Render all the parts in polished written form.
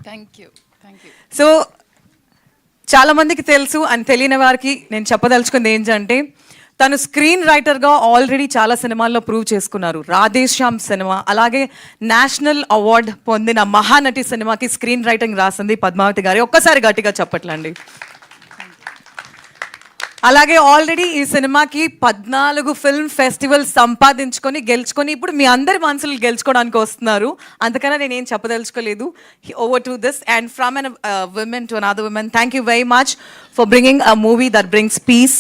Thank you. So చాలా మందికి తెలుసు అని తెలియని వారికి నేను చెప్పదలుచుకుంది ఏంటంటే తను స్క్రీన్ రైటర్గా ఆల్రెడీ చాలా సినిమాల్లో ప్రూవ్ చేసుకున్నారు. రాధేశ్యామ్ సినిమా, అలాగే నేషనల్ అవార్డ్ పొందిన మహానటి సినిమాకి స్క్రీన్ రైటింగ్ రాసింది పద్మావతి గారి. ఒక్కసారి గట్టిగా చెప్పట్లండి. అలాగే ఆల్రెడీ ఈ సినిమాకి 14 ఫిల్మ్ ఫెస్టివల్ సంపాదించుకొని గెలుచుకొని ఇప్పుడు మీ అందరి మనసులు గెలుచుకోవడానికి వస్తున్నారు. అందుకనే నేను ఏం చెప్పదలుచుకోలేదు. Over to this and from one women to another women, thank you very much for bringing a movie that brings peace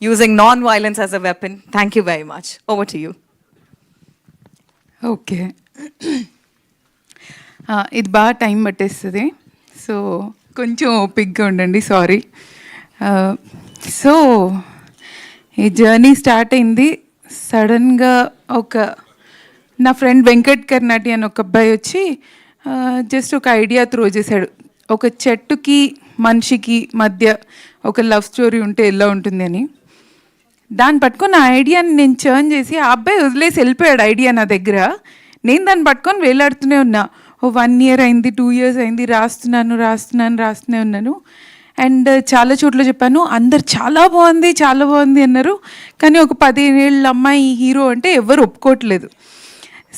using non-violence as a weapon. Thank you very much. Over to you. Okay, ఇది బాగా time పట్టేస్తుంది, so కొంచెం ఓపిక్గా ఉండండి. Sorry. So ఈ journey start అయింది సడన్గా. నా ఫ్రెండ్ వెంకట్ కర్నాటి అని ఒక అబ్బాయి వచ్చి జస్ట్ ఒక ఐడియా త్రో చేశాడు. ఒక చెట్టుకి మనిషికి మధ్య ఒక లవ్ స్టోరీ ఉంటే ఎలా ఉంటుంది అని. దాన్ని పట్టుకొని ఆ ఐడియాని నేను చర్న్ చేసి, ఆ అబ్బాయి వదిలేసి వెళ్ళిపోయాడు ఐడియా నా దగ్గర. నేను దాన్ని పట్టుకొని వేలాడుతూనే ఉన్నా. 1 year అయింది, 2 years అయింది, రాస్తూనే ఉన్నాను. అండ్ చాలా చోట్ల చెప్పాను, అందరు చాలా బాగుంది అన్నారు. కానీ ఒక 15 ఏళ్ళ అమ్మాయి హీరో అంటే ఎవరు ఒప్పుకోవట్లేదు.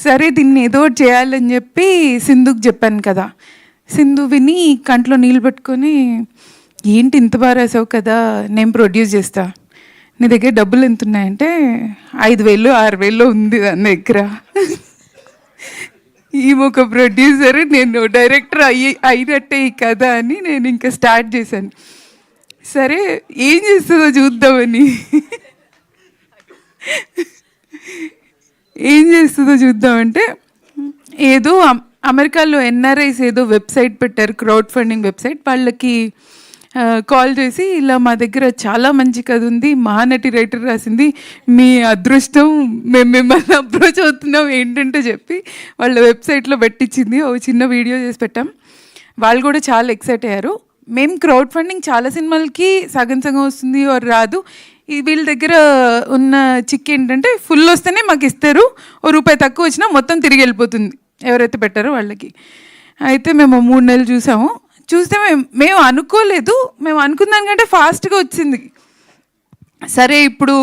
సరే దీన్ని ఏదో చేయాలని చెప్పి సింధుకి చెప్పాను కదా. సింధు విని కంట్లో నీళ్ళు పెట్టుకొని, ఏంటి ఇంత బాగా రాసావు కదా, నేను ప్రొడ్యూస్ చేస్తా, నీ దగ్గర డబ్బులు ఎంత ఉన్నాయంటే 5,000 6,000 ఉంది దాని దగ్గర. ఈమె ఒక ప్రొడ్యూసర్, నేను డైరెక్టర్ అయినట్టే ఈ కథ అని నేను ఇంకా స్టార్ట్ చేశాను. సరే ఏం చేస్తుందో చూద్దామంటే ఏదో అమెరికాలో ఎన్ఆర్ఐస్ ఏదో వెబ్సైట్ పెట్టారు, క్రౌడ్ ఫండింగ్ వెబ్సైట్. వాళ్ళకి కాల్ చేసి, ఇలా మా దగ్గర చాలా మంచి కథ ఉంది, మహానటి రైటర్ రాసింది, మీ అదృష్టం, మేము మిమ్మల్ని అప్రోచ్ అవుతున్నాం ఏంటంటే చెప్పి వాళ్ళ వెబ్సైట్లో పెట్టించింది. ఒక చిన్న వీడియో చేసి పెట్టాం. వాళ్ళు కూడా చాలా ఎక్సైట్ అయ్యారు. మేము క్రౌడ్ ఫండింగ్ చాలా సినిమాలకి సగం వస్తుంది రాదు. వీళ్ళ దగ్గర ఉన్న చిక్ ఏంటంటే ఫుల్ వస్తేనే మాకు ఇస్తారు, ₹1 తక్కువ వచ్చినా మొత్తం తిరిగి వెళ్ళిపోతుంది ఎవరైతే పెట్టారో వాళ్ళకి. అయితే మేము 3 నెలలు చూస్తే మేము అనుకోలేదు, మేము అనుకున్న దానికంటే ఫాస్ట్గా వచ్చింది. సరే ఇప్పుడు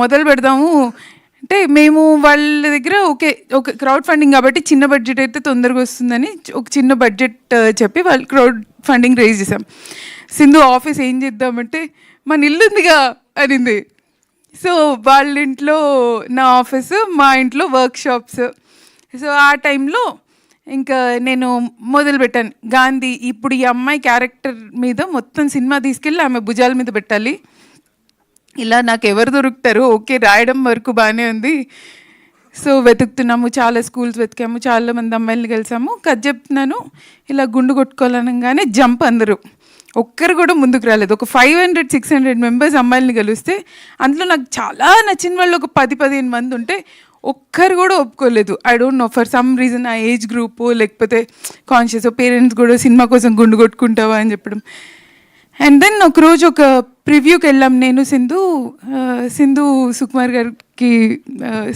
మొదలు పెడదాము అంటే మేము వాళ్ళ దగ్గర ఒక క్రౌడ్ ఫండింగ్ కాబట్టి చిన్న బడ్జెట్ అయితే తొందరగా వస్తుందని ఒక చిన్న బడ్జెట్ చెప్పి వాళ్ళు క్రౌడ్ ఫండింగ్ రేజ్ చేసాం. సింధు ఆఫీస్ ఏం చేద్దామంటే మన ఇల్లు ఉందిగా అనింది. సో వాళ్ళ ఇంట్లో నా ఆఫీసు, మా ఇంట్లో వర్క్షాప్స్. సో ఆ టైంలో ఇంకా నేను మొదలుపెట్టాను, గాంధీ ఇప్పుడు ఈ అమ్మాయి క్యారెక్టర్ మీద మొత్తం సినిమా తీసుకెళ్ళి ఆమె భుజాల మీద పెట్టాలి. ఇలా నాకు ఎవరు దొరుకుతారు, ఓకే రాయడం వరకు బాగానే ఉంది. సో వెతుకుతున్నాము, చాలా స్కూల్స్ వెతికాము, చాలామంది అమ్మాయిలను కలిసాము. కథ చెప్తున్నాను, ఇలా గుండు కొట్టుకోవాలనగానే జంప్ అందరూ. ఒక్కరు కూడా ముందుకు రాలేదు. ఒక 500-600 మెంబర్స్ అమ్మాయిలని కలిస్తే అందులో నాకు చాలా నచ్చిన వాళ్ళు ఒక 10-15 మంది ఉంటే ఒక్కరు కూడా ఒప్పుకోలేదు. I don't no, for some reason ఆ ఏజ్ గ్రూపు లేకపోతే కాన్షియస్ పేరెంట్స్ కూడా సినిమా కోసం గుండు కొట్టుకుంటావా అని చెప్పడం. అండ్ దెన్ ఒకరోజు ఒక ప్రివ్యూకి వెళ్ళాం, నేను సింధు సుకుమార్ గారికి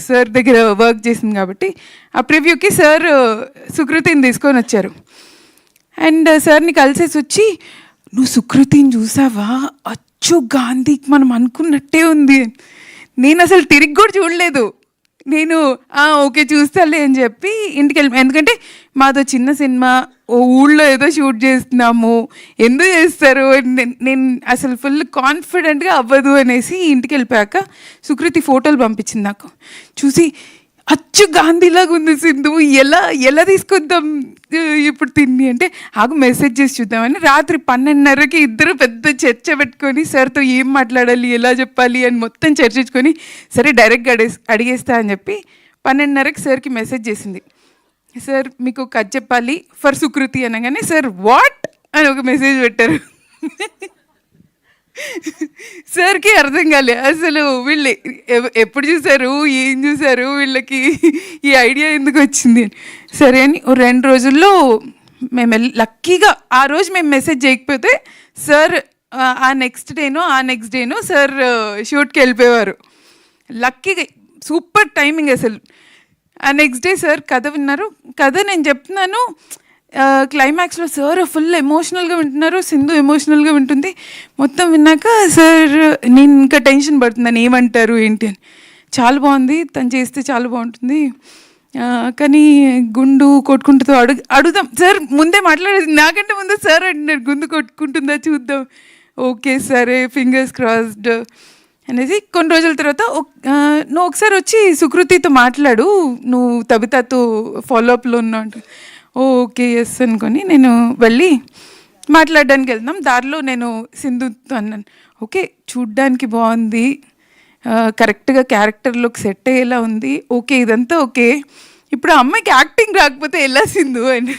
సార్ దగ్గర వర్క్ చేసింది కాబట్టి ఆ ప్రివ్యూకి సార్ సుకృతిని తీసుకొని వచ్చారు. అండ్ సార్ని కలిసేసి వచ్చి, నువ్వు సుకృతిని చూసావా, అచ్చు గాంధీకి మనం అనుకున్నట్టే ఉంది. నేను అసలు తిరిగి కూడా చూడలేదు. నేను ఓకే చూస్తాలే అని చెప్పి ఇంటికి వెళ్ళి, ఎందుకంటే మాదో చిన్న సినిమా, ఓ ఊళ్ళో ఏదో షూట్ చేస్తున్నాము, ఎందుకు చేస్తారు, నేను అసలు ఫుల్ కాన్ఫిడెంట్గా అవ్వదు అనేసి ఇంటికి వెళ్ళిపోయాక సుకృతి ఫోటోలు పంపించింది నాకు. చూసి అచ్చు గాంధీలాగా ఉంది సింధు, ఎలా తీసుకొద్దాం ఇప్పుడు తిండి అంటే, ఆగు మెసేజ్ చేసి చూద్దామని రాత్రి 12:30కి ఇద్దరు పెద్ద చర్చ పెట్టుకొని సార్తో ఏం మాట్లాడాలి, ఎలా చెప్పాలి అని మొత్తం చర్చించుకొని, సరే డైరెక్ట్గా అడిగేస్తా అని చెప్పి 12:30కి సార్కి మెసేజ్ చేసింది. సార్ మీకు కథ చెప్పాలి ఫర్ సుకృతి అనగానే సార్ వాట్ అని ఒక మెసేజ్ పెట్టారు. సార్కి అర్థం కాలే అసలు వీళ్ళు ఎప్పుడు చూసారు, ఏం చూసారు, వీళ్ళకి ఈ ఐడియా ఎందుకు వచ్చింది. సరే అని 2 రోజుల్లో మేము లక్కీగా ఆ రోజు మేము మెసేజ్ చేయకపోతే సార్ ఆ నెక్స్ట్ డేనో సార్ షూట్కి వెళ్ళిపోయేవారు. లక్కీగా సూపర్ టైమింగ్ అసలు. ఆ నెక్స్ట్ డే సార్ కథ విన్నారు. కథ నేను చెప్తున్నాను, క్లైమాక్స్లో సార్ ఫుల్ ఎమోషనల్గా వింటున్నారు, సింధు ఎమోషనల్గా వింటుంది. మొత్తం విన్నాక సార్ నేను ఇంకా టెన్షన్ పడుతుందని ఏమంటారు ఏంటి అని. చాలా బాగుంది, తను చేస్తే చాలా బాగుంటుంది, కానీ గుండు కొట్టుకుంటుందో అడుగుదాం సార్. ముందే మాట్లాడేది నాకంటే ముందే సార్ అంటున్నారు గుండు కొట్టుకుంటుందా చూద్దాం. ఓకే సరే ఫింగర్స్ క్రాస్డ్ అనేసి కొన్ని రోజుల తర్వాత నువ్వు ఒకసారి వచ్చి సుకృతితో మాట్లాడు, నువ్వు తబితాతో ఫాలోఅప్లో ఉన్నావు అంటే ఓకే ఎస్ అనుకొని నేను వెళ్ళి మాట్లాడడానికి వెళ్దాం. దారిలో నేను సింధుతో అన్నాను, ఓకే చూడ్డానికి బాగుంది, కరెక్ట్గా క్యారెక్టర్లోకి సెట్ అయ్యేలా ఉంది, ఓకే ఇదంతా ఓకే, ఇప్పుడు అమ్మాయికి యాక్టింగ్ రాకపోతే ఎలా సింధు అని.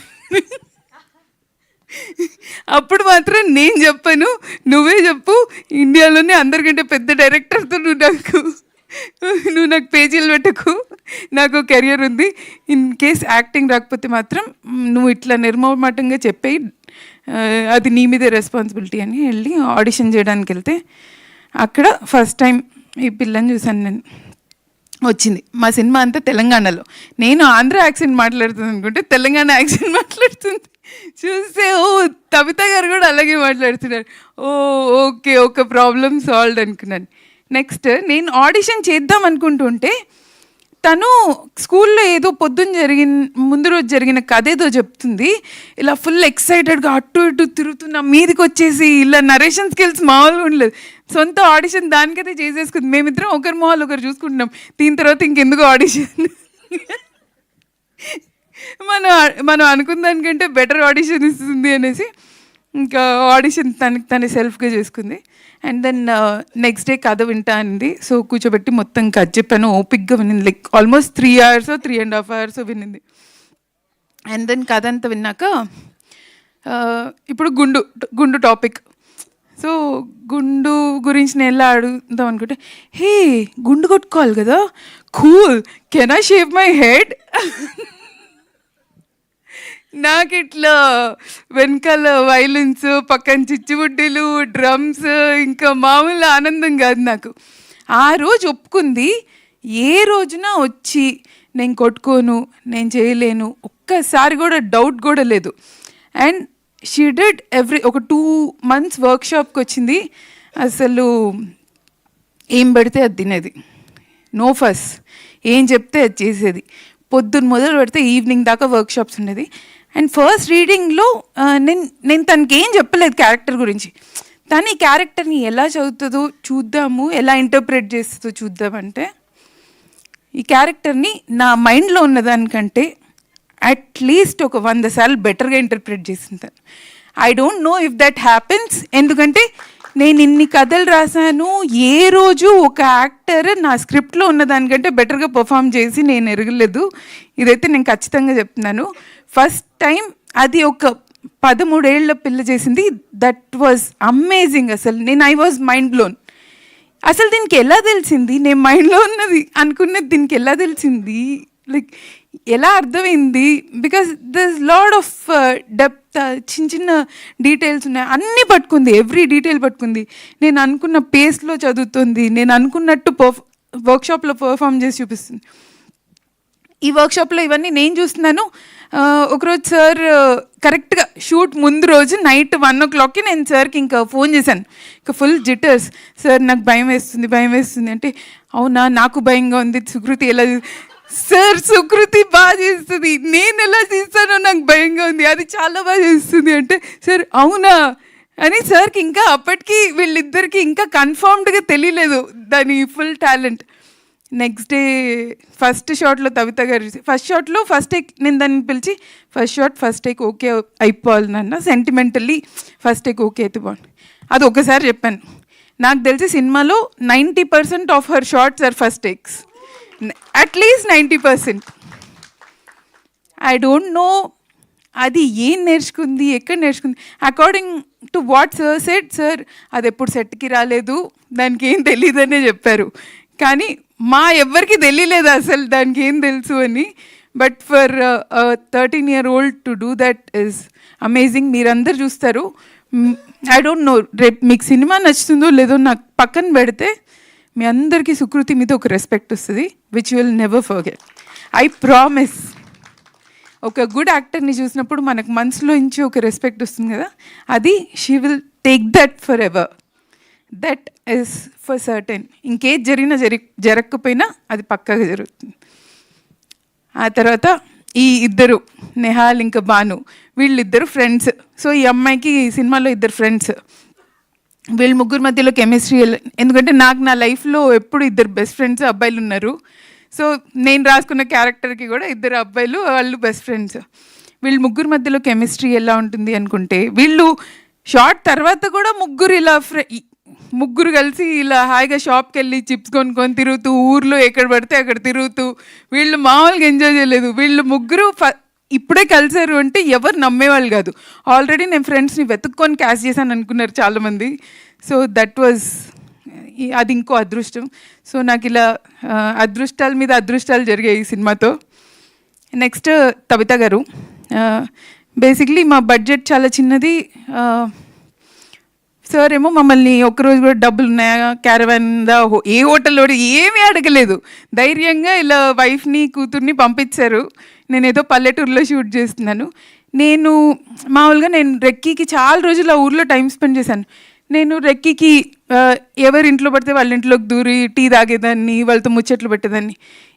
అప్పుడు మాత్రం నేను చెప్పాను, నువ్వే చెప్పు, ఇండియాలోనే అందరికంటే పెద్ద డైరెక్టర్తో నువ్వు నాకు పేజీలు పెట్టకు, నాకు కెరియర్ ఉంది, ఇన్ కేస్ యాక్టింగ్ రాకపోతే మాత్రం నువ్వు ఇట్లా నిర్మోహమాటంగా చెప్పేయి, అది నీ మీదే రెస్పాన్సిబిలిటీ అని వెళ్ళి ఆడిషన్ చేయడానికి వెళ్తే అక్కడ ఫస్ట్ టైం ఈ పిల్లని చూశాను నేను. వచ్చింది మా సినిమా అంతా తెలంగాణలో, నేను ఆంధ్ర యాక్సెంట్ మాట్లాడుతుంది అనుకుంటే తెలంగాణ యాక్సెంట్ మాట్లాడుతుంది. చూస్తే ఓ తబితా గారు కూడా అలాగే మాట్లాడుతున్నారు. ఓ ఓకే ఒక ప్రాబ్లమ్ సాల్వ్డ్ అనుకున్నాను. నెక్స్ట్ నేను ఆడిషన్ చేద్దాం అనుకుంటుంటే తను స్కూల్లో ఏదో ముందు రోజు జరిగిన కథ ఏదో చెప్తుంది, ఇలా ఫుల్ ఎక్సైటెడ్గా అటు ఇటు తిరుగుతున్నా, మీదకి వచ్చేసి ఇలా నరేషన్ స్కిల్స్ మామూలుగా ఉండలేదు. సొంత ఆడిషన్ దానికైతే చేసేసుకుంది. మేమిద్దరం ఒకరి మొహాలు ఒకరు చూసుకుంటున్నాం, దీని తర్వాత ఇంకెందుకు ఆడిషన్, మనం అనుకున్న దానికంటే బెటర్ ఆడిషన్ ఇస్తుంది అనేసి ఇంకా ఆడిషన్ తనకి సెల్ఫ్గా చేసుకుంది. అండ్ దెన్ నెక్స్ట్ డే కథ వింటా అండి. సో కూర్చోబెట్టి మొత్తం కథ చెప్పాను, ఓపిక్గా వినింది, లైక్ ఆల్మోస్ట్ 3 hours 3.5 hours వినింది. అండ్ దెన్ కథ అంతా విన్నాక ఇప్పుడు గుండు టాపిక్. సో గుండు గురించి నేను ఎలా అడుగుతాం అనుకుంటే, హే గుండు కొట్టుకోవాలి కదా, cool, can I shave my head. నాకు ఇట్లా వెనకాల వైలెన్స్, పక్కన చిచ్చుబుడ్డీలు, డ్రమ్స్, ఇంకా మామూలు ఆనందం కాదు నాకు. ఆ రోజు ఒప్పుకుంది. ఏ రోజున వచ్చి నేను కొట్టుకోను, నేను చేయలేను, ఒక్కసారి కూడా డౌట్ కూడా లేదు. అండ్ షీ డిడ్ ఒక 2 months వర్క్షాప్కి వచ్చింది. అసలు ఏం పెడితే అది తినేది, నో ఫస్, ఏం చెప్తే అది చేసేది. పొద్దున్న మొదలు పెడితే ఈవినింగ్ దాకా వర్క్షాప్స్ ఉండేది. అండ్ ఫస్ట్ రీడింగ్లో నేను తనకి ఏం చెప్పలేదు క్యారెక్టర్ గురించి. తను ఈ క్యారెక్టర్ని ఎలా చదువుతుందో చూద్దాము, ఎలా ఇంటర్ప్రిట్ చేస్తుందో చూద్దామంటే ఈ క్యారెక్టర్ని నా మైండ్లో ఉన్నదానికంటే అట్లీస్ట్ ఒక 100 సార్లు బెటర్గా ఇంటర్ప్రిట్ చేసింది. I don't no if that happens, ఎందుకంటే నేను ఇన్ని కథలు రాశాను, ఏ రోజు ఒక యాక్టర్ నా స్క్రిప్ట్లో ఉన్నదానికంటే బెటర్గా పర్ఫామ్ చేసి నేను ఎరగలేదు. ఇదైతే నేను ఖచ్చితంగా చెప్తున్నాను. ఫస్ట్ టైం అది ఒక 13 ఏళ్ల పిల్ల చేసింది. That was amazing. అసలు ఐ వాజ్ మైండ్ బ్లోన్. అసలు దీనికి ఎలా తెలిసింది, నేను మైండ్లో ఉన్నది అనుకున్నది దీనికి ఎలా తెలిసింది, లైక్ ఎలా అర్థమైంది, because there lot of depth, చిన్న డీటెయిల్స్ ఉన్నాయి, అన్నీ పట్టుకుంది, ఎవ్రీ డీటెయిల్ పట్టుకుంది. నేను అనుకున్న పేస్లో చదువుతుంది, నేను అనుకున్నట్టు వర్క్షాప్లో పర్ఫామ్ చేసి చూపిస్తుంది. ఈ వర్క్షాప్లో ఇవన్నీ నేను చూస్తున్నాను. ఒకరోజు సార్ కరెక్ట్గా షూట్ ముందు రోజు నైట్ 1 o'clockకి నేను సార్కి ఇంకా ఫోన్ చేశాను. ఇంకా ఫుల్ జిటర్స్, సార్ నాకు భయం వేస్తుంది అంటే, అవునా నాకు భయంగా ఉంది, సుకృతి ఎలా, సార్ సుకృతి బాగా చేస్తుంది, నేను ఎలా చేస్తానో నాకు భయంగా ఉంది, అది చాలా బాగా చేస్తుంది అంటే, సార్ అవునా అని సార్కి ఇంకా అప్పటికి వీళ్ళిద్దరికి ఇంకా కన్ఫర్మ్డ్గా తెలియలేదు దాని full talent. Next day first షాట్లో తబిత గారు ఫస్ట్ షాట్లో ఫస్ట్ టేక్ నేను దాన్ని పిలిచి ఫస్ట్ టేక్ ఓకే అయిపోవాలి నాన్న, సెంటిమెంటల్లీ ఫస్ట్ టేక్ ఓకే అయితే బాగుంది. అది ఒకసారి చెప్పాను. నాకు తెలిసి సినిమాలో 90% of her shots are first takes, at least 90%. I don't know అది ఏం నేర్చుకుంది, ఎక్కడ నేర్చుకుంది. According to what sir said, sir అది ఎప్పుడు సెట్కి రాలేదు, దానికి ఏం తెలియదనే చెప్పారు. కానీ ఎవ్వరికి తెలియలేదు అసలు దానికి ఏం తెలుసు అని. But for 13-year-old to do that is amazing. మీరందరూ చూస్తారు. ఐ డోంట్ నో రేపు మీకు సినిమా నచ్చుతుందో లేదో నాకు పక్కన పెడితే మీ అందరికీ సుకృతి మీద ఒక రెస్పెక్ట్ వస్తుంది, which will never forget. I promise. ఒక గుడ్ యాక్టర్ని చూసినప్పుడు మనకు మనసులో నుంచి ఒక రెస్పెక్ట్ వస్తుంది కదా, అది she will take that for ever. That is for certain. ఇంకేది జరిగినా జరగకపోయినా అది పక్కాగా జరుగుతుంది. ఆ తర్వాత ఈ ఇద్దరు నెహాల్ ఇంకా భాను, వీళ్ళిద్దరు ఫ్రెండ్స్. సో ఈ అమ్మాయికి ఈ సినిమాలో ఇద్దరు ఫ్రెండ్స్. వీళ్ళ ముగ్గురు మధ్యలో కెమిస్ట్రీ, ఎందుకంటే నాకు నా లైఫ్లో ఎప్పుడు ఇద్దరు బెస్ట్ ఫ్రెండ్స్ అబ్బాయిలు ఉన్నారు. సో నేను రాసుకున్న క్యారెక్టర్కి కూడా ఇద్దరు అబ్బాయిలు, వాళ్ళు బెస్ట్ ఫ్రెండ్స్. వీళ్ళ ముగ్గురు మధ్యలో కెమిస్ట్రీ ఎలా ఉంటుంది అనుకుంటే, వీళ్ళు షార్ట్ తర్వాత కూడా ముగ్గురు ఇలా ముగ్గురు కలిసి ఇలా హాయిగా షాప్కి వెళ్ళి చిప్స్ కొనుక్కొని తిరుగుతూ, ఊర్లో ఎక్కడ పడితే అక్కడ తిరుగుతూ, వీళ్ళు మామూలుగా ఎంజాయ్ చేయలేదు. వీళ్ళు ముగ్గురు ఇప్పుడే కలిసారు అంటే ఎవరు నమ్మేవాళ్ళు కాదు. ఆల్రెడీ నేను ఫ్రెండ్స్ని వెతుక్కొని క్యాష్ చేశాను అనుకున్నారు చాలామంది. సో దట్ వాజ్, అది ఇంకో అదృష్టం. సో నాకు ఇలా అదృష్టాల మీద అదృష్టాలు జరిగాయి ఈ సినిమాతో. నెక్స్ట్ తబిత గారు. బేసిక్లీ మా బడ్జెట్ చాలా చిన్నది. సార్ ఏమో మమ్మల్ని ఒక్కరోజు కూడా డబ్బులు ఉన్నాయా, క్యారవాన్ దా, ఏ హోటల్లో ఏమీ అడగలేదు. ధైర్యంగా ఇలా వైఫ్ని కూతుర్ని పంపించారు. నేను ఏదో పల్లెటూరులో షూట్ చేస్తున్నాను. నేను మామూలుగా రెక్కీకి చాలా రోజులు ఆ ఊర్లో టైం స్పెండ్ చేశాను. నేను రెక్కీకి ఎవరి ఇంట్లో పడితే వాళ్ళ ఇంట్లోకి దూరి టీ తాగేదాన్ని, వాళ్ళతో ముచ్చట్లు పెట్టేదాన్ని.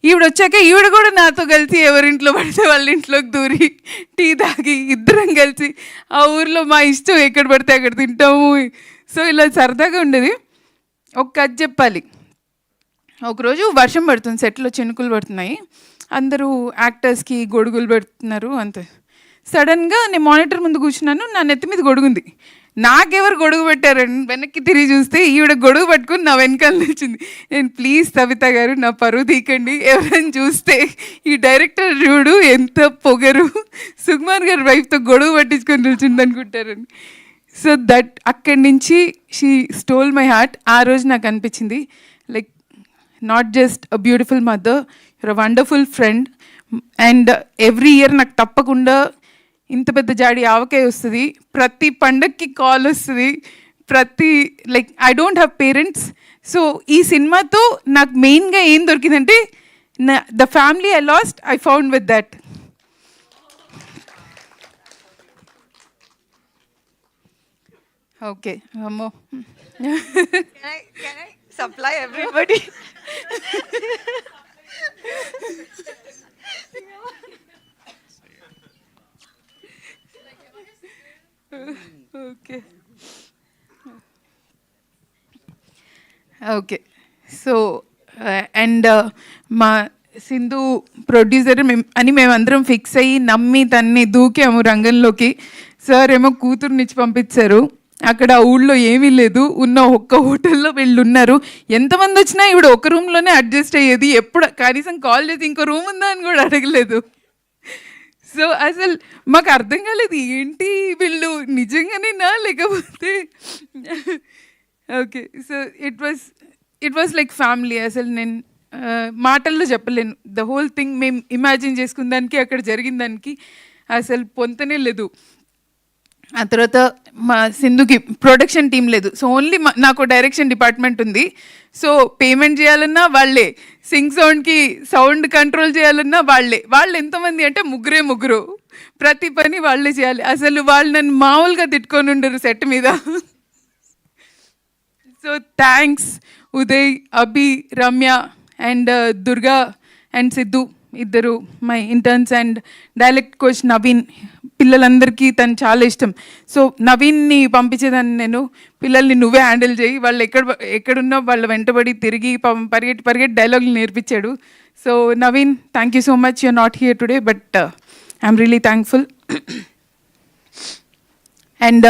ఈవిడ వచ్చాక ఈవిడ కూడా నాతో కలిసి ఎవరింట్లో పడితే వాళ్ళ ఇంట్లోకి దూరి టీ తాగి ఇద్దరం కలిసి ఆ ఊర్లో మా ఇష్టం ఎక్కడ పడితే అక్కడ తింటాము. సో ఇలా సరదాగా ఉండేది. ఒక కథ చెప్పాలి. ఒకరోజు వర్షం పడుతుంది, సెట్లో చినుకులు పడుతున్నాయి, అందరూ యాక్టర్స్కి గొడుగులు పెడుతున్నారు. అంతే సడన్గా నేను మానిటర్ ముందు కూర్చున్నాను, నా నెత్తి మీద గొడుగుంది. నాకెవరు గొడుగు పెట్టారని వెనక్కి తిరిగి చూస్తే ఈవిడ గొడుగు పట్టుకుని నా వెనకాల నిలిచింది. నేను ప్లీజ్ తబిత గారు నా పరువు తీకండి, ఎవరైనా చూస్తే ఈ డైరెక్టర్ చూడు ఎంత పొగరు, సుకుమార్ గారి వైఫ్తో గొడుగు పట్టించుకొని నిలిచింది అనుకుంటారని. సో దట్ అక్కడి నుంచి షీ స్టోల్ మై హార్ట్. ఆ రోజు నాకు అనిపించింది like not just a beautiful mother, you're a wonderful friend. And every year నాకు తప్పకుండా ఇంత పెద్ద జాడి ఆవకాయ వస్తుంది, ప్రతి పండగకి కాల్ వస్తుంది, like I don't have parents. So ఈ సినిమాతో నాకు మెయిన్గా ఏం దొరికిందంటే the family I lost I found with that. Okay అమ్మో. Can I supply everybody? Okay okay. So and మా సింధు ప్రొడ్యూసర్ అని మేమందరం ఫిక్స్ అయ్యి నమ్మి తన్ని దూకాము రంగంలోకి. సార్ ఏమో కూతురునిచ్చి పంపించారు. అక్కడ ఊళ్ళో ఏమీ లేదు, ఉన్న ఒక్క హోటల్లో వీళ్ళు ఉన్నారు. ఎంతమంది వచ్చినా ఇప్పుడు ఒక రూమ్లోనే అడ్జస్ట్ అయ్యేది. ఎప్పుడు కనీసం కాల్ చేసి ఇంకో రూమ్ ఉందా అని కూడా అడగలేదు. సో అసలు మాకు అర్థం కాలేదు, ఏంటి వీళ్ళు నిజంగానేనా లేకపోతే. Okay. So it was like family. అసలు నేను మాటల్లో చెప్పలేను. ద హోల్ థింగ్ మేము ఇమాజిన్ చేసుకున్న దానికి అక్కడ జరిగిన దానికి అసలు పొంతనే లేదు. ఆ తర్వాత మా సింధుకి ప్రొడక్షన్ టీం లేదు. సో ఓన్లీ నాకు డైరెక్షన్ డిపార్ట్మెంట్ ఉంది. సో పేమెంట్ చేయాలన్నా వాళ్ళే, సౌండ్కి సౌండ్ కంట్రోల్ చేయాలన్నా వాళ్ళు ఎంతమంది అంటే ముగ్గురు. ప్రతి పని వాళ్ళే చేయాలి. అసలు వాళ్ళు నన్ను మామూలుగా తిట్టుకొని ఉండరు సెట్ మీద. So thanks Uday, Abhi, Ramya and Durga and Siddhu, ఇద్దరు my interns, and direct coach Naveen. పిల్లలందరికీ తను చాలా ఇష్టం. సో నవీన్ని పంపించేదాన్ని నేను, పిల్లల్ని నువ్వే హ్యాండిల్ చేయి, వాళ్ళు ఎక్కడున్నా వాళ్ళ వెంటబడి తిరిగి పరిగెట్టి డైలాగులు నేర్పించాడు. So Naveen, thank you so much. You're not here today but I'm really thankful. And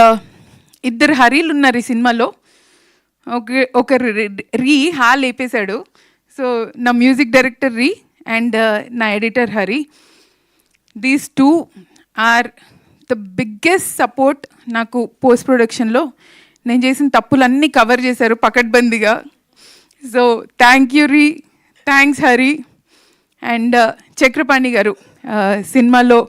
ఇద్దరు హరీలు ఉన్నారు ఈ సినిమాలో. ఒకరు హాల్ వేపేశాడు. సో నా మ్యూజిక్ డైరెక్టర్ రీ అండ్ నా editor Hari. These two are the biggest support నాకు పోస్ట్ ప్రొడక్షన్లో. నేను చేసిన తప్పులన్నీ కవర్ చేశారు పకడ్బందీగా. సో థ్యాంక్ యూ రీ, థ్యాంక్స్ హరి. అండ్ చక్రపాణి గారు సినిమాలో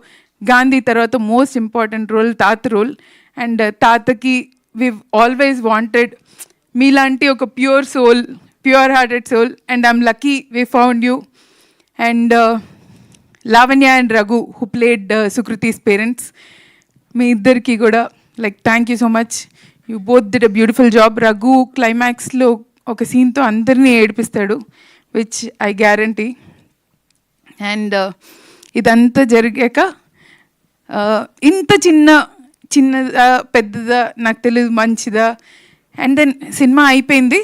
గాంధీ తర్వాత మోస్ట్ ఇంపార్టెంట్ రోల్ తాత రోల్. అండ్ తాతకి వి ఆల్వేస్ వాంటెడ్ మీలాంటి ఒక pure hearted soul, and I'm lucky we found you. And Lavanya and Raghu who played Sukriti's parents, మీ ఇద్దరికి కూడా like thank you so much. You both did a beautiful job. Raghu క్లైమాక్స్లో ఒక సీన్తో అందరినీ ఏడిపిస్తాడు, విచ్ ఐ గ్యారంటీ. అండ్ ఇదంతా జరిగాక ఇంత చిన్నదా పెద్దదా నాకు తెలియదు, మంచిదా. అండ్ దెన్ సినిమా అయిపోయింది.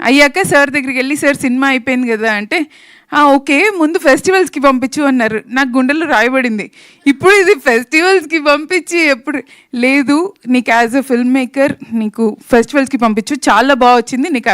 అయ్యాక సార్ దగ్గరికి వెళ్ళి, సార్ సినిమా అయిపోయింది కదా అంటే, ఓకే ముందు ఫెస్టివల్స్కి పంపించు అన్నారు. నాకు గుండెల్లో రాయబడింది, ఇప్పుడు ఇది ఫెస్టివల్స్కి పంపించి ఎప్పుడు లేదు, నీకు యాజ్ అ ఫిల్మ్ మేకర్ నీకు ఫెస్టివల్స్కి పంపించు, చాలా బాగా వచ్చింది, నీకు